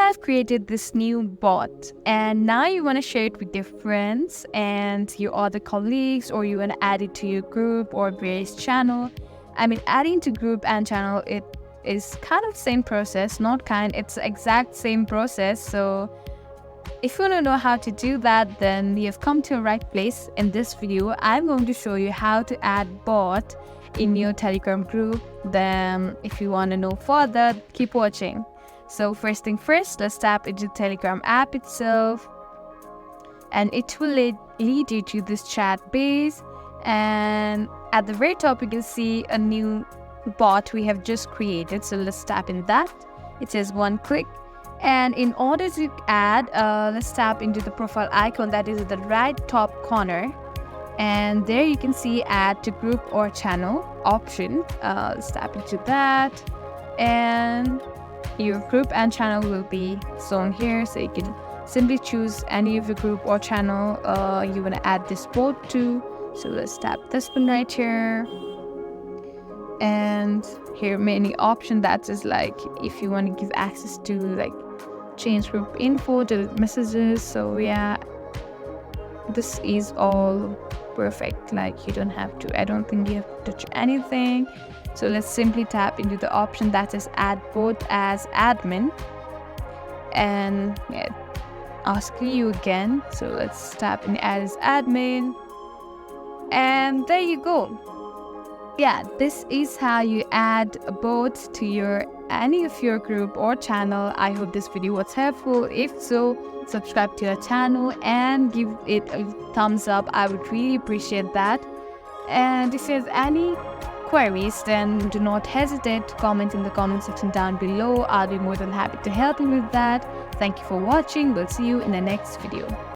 have created this new bot and now you want to share it with your friends and your other colleagues, or you want to add it to your group or various channel. I mean, adding to group and channel, it is kind of same process, not kind, it's the exact same process. So if you want to know how to do that, then you've come to the right place. In this video, I'm going to show you how to add bot in your Telegram group. Then if you want to know further, keep watching. So first thing first, let's tap into the Telegram app itself, and it will lead you to this chat base. And at the very top, you can see a new bot we have just created. So let's tap in that. It says one click. And in order to add, let's tap into the profile icon that is at the right top corner. And there you can see add to group or channel option. Let's tap into that. And your group and channel will be shown here. So you can simply choose any of your group or channel you want to add this bot to. So let's tap this one right here. And here many options, that is like if you want to give access to like change group info, delete messages. So yeah, this is all perfect. Like you don't have to, I don't think you have to touch anything. So let's simply tap into the option that is add bot as admin, and yeah, ask you again. So let's tap in add as admin, and there you go. Yeah, this is how you add a bot to your any of your group or channel. I hope this video was helpful. If so, subscribe to our channel and give it a thumbs up. I would really appreciate that. And if there's any queries, then do not hesitate to comment in the comment section down below. I'll be more than happy to help you with that. Thank you for watching. We'll see you in the next video.